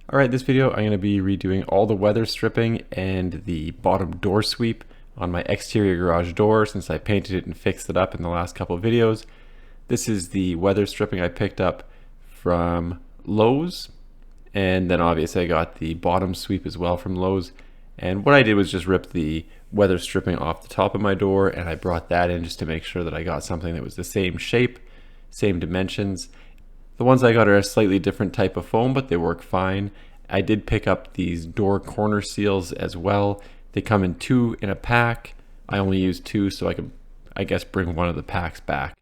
Alright, this video I'm going to be redoing all the weather stripping and the bottom door sweep on my exterior garage door since I painted it and fixed it up in the last couple of videos. This is the weather stripping I picked up from Lowe's, and then obviously I got the bottom sweep as well from Lowe's. And what I did was just rip the weather stripping off the top of my door, and I brought that in just to make sure that I got something that was the same shape, same dimensions. The ones I got are a slightly different type of foam, but they work fine. I did pick up these door corner seals as well. They come in 2 in a pack. I only used 2 so I could, I guess, bring one of the packs back.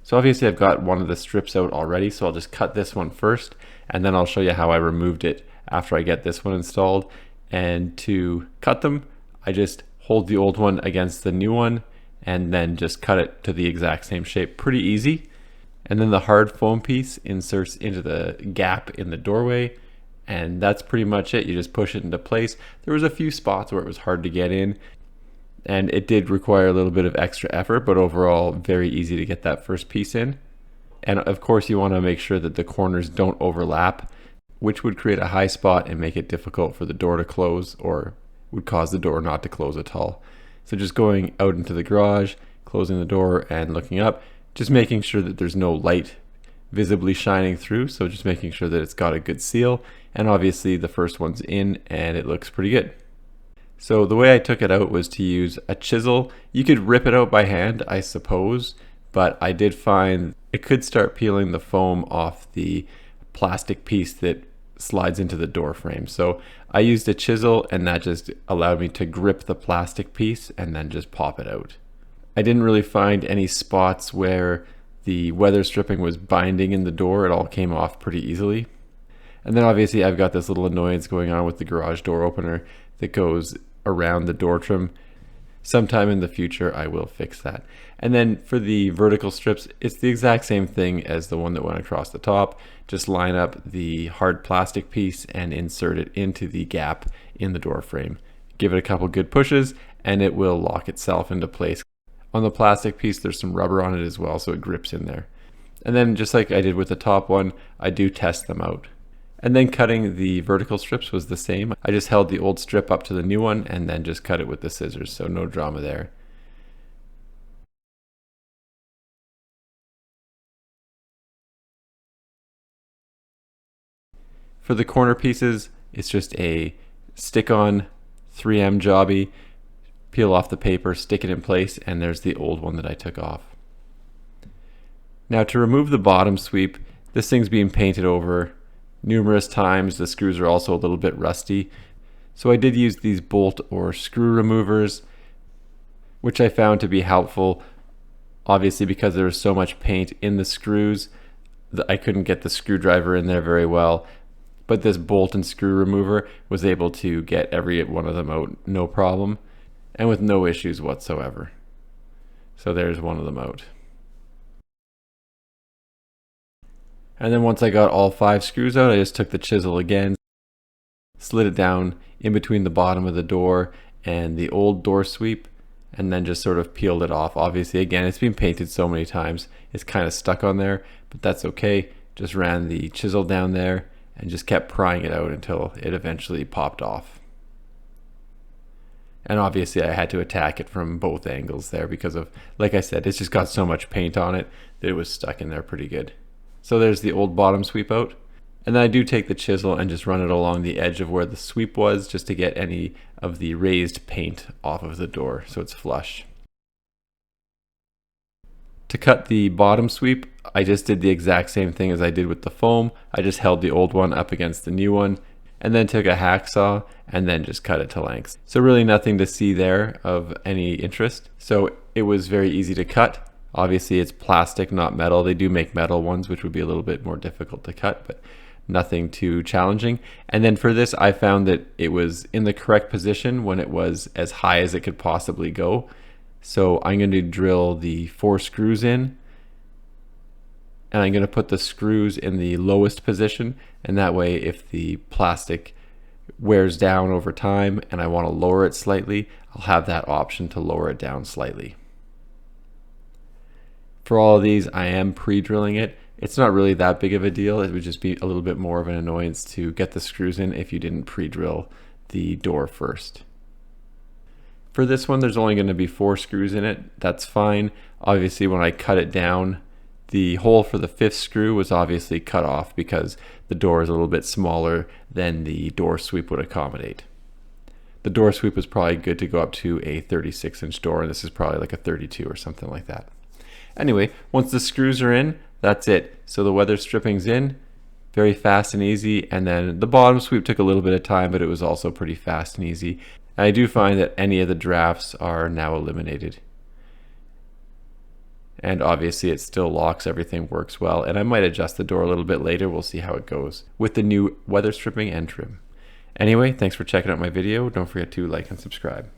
So obviously I've got one of the strips out already, so I'll just cut this one first, and then I'll show you how I removed it after I get this one installed. And to cut them, I just hold the old one against the new one and then just cut it to the exact same shape. Pretty easy. And then the hard foam piece inserts into the gap in the doorway, and that's pretty much it. You just push it into place. There was a few spots where it was hard to get in, and it did require a little bit of extra effort, but overall very easy to get that first piece in. And of course you want to make sure that the corners don't overlap, which would create a high spot and make it difficult for the door to close, or would cause the door not to close at all. So just going out into the garage, closing the door and looking up, just making sure that there's no light visibly shining through, so just making sure that it's got a good seal, and obviously the first one's in and it looks pretty good. So the way I took it out was to use a chisel. You could rip it out by hand, I suppose, but I did find it could start peeling the foam off the plastic piece that slides into the door frame. So I used a chisel, and that just allowed me to grip the plastic piece and then just pop it out. I didn't really find any spots where the weather stripping was binding in the door. It all came off pretty easily. And then obviously I've got this little annoyance going on with the garage door opener that goes around the door trim. Sometime in the future I will fix that. And then for the vertical strips, it's the exact same thing as the one that went across the top. Just line up the hard plastic piece and insert it into the gap in the door frame. Give it a couple good pushes and it will lock itself into place. On the plastic piece, there's some rubber on it as well, so it grips in there. And then just like I did with the top one, I do test them out. And then cutting the vertical strips was the same. I just held the old strip up to the new one and then just cut it with the scissors, so no drama there. For the corner pieces, it's just a stick-on 3M jobby. Peel off the paper, stick it in place, and there's the old one that I took off. Now to remove the bottom sweep, this thing's being painted over numerous times. The screws are also a little bit rusty. So I did use these bolt or screw removers, which I found to be helpful. Obviously because there was so much paint in the screws, I couldn't get the screwdriver in there very well. But this bolt and screw remover was able to get every one of them out, no problem, and with no issues whatsoever. So there's one of them out. And then once I got all 5 screws out, I just took the chisel again, slid it down in between the bottom of the door and the old door sweep, and then just sort of peeled it off. Obviously, again, it's been painted so many times, it's kind of stuck on there, but that's okay. Just ran the chisel down there and just kept prying it out until it eventually popped off. And obviously I had to attack it from both angles there because of, like I said, it's just got so much paint on it that it was stuck in there pretty good. So there's the old bottom sweep out. And then I do take the chisel and just run it along the edge of where the sweep was, just to get any of the raised paint off of the door so it's flush. To cut the bottom sweep, I just did the exact same thing as I did with the foam. I just held the old one up against the new one, and then took a hacksaw and then just cut it to length. So really nothing to see there of any interest. So it was very easy to cut. Obviously it's plastic, not metal. They do make metal ones, which would be a little bit more difficult to cut, but nothing too challenging. And then for this, I found that it was in the correct position when it was as high as it could possibly go. So I'm going to drill the 4 screws in, and I'm going to put the screws in the lowest position, and that way if the plastic wears down over time and I want to lower it slightly, I'll have that option to lower it down slightly. For all of these, I am pre-drilling it. It's not really that big of a deal. It would just be a little bit more of an annoyance to get the screws in if you didn't pre-drill the door first. For this one, there's only going to be 4 screws in it. That's fine. Obviously, when I cut it down, the hole for the 5th screw was obviously cut off because the door is a little bit smaller than the door sweep would accommodate. The door sweep was probably good to go up to a 36-inch door, and this is probably like a 32 or something like that. Anyway, once the screws are in, that's it. So the weather stripping's in, very fast and easy, and then the bottom sweep took a little bit of time, but it was also pretty fast and easy. And I do find that any of the drafts are now eliminated. And obviously it still locks, everything works well, and I might adjust the door a little bit later. We'll see how it goes with the new weather stripping and trim. Anyway, thanks for checking out my video. Don't forget to like and subscribe.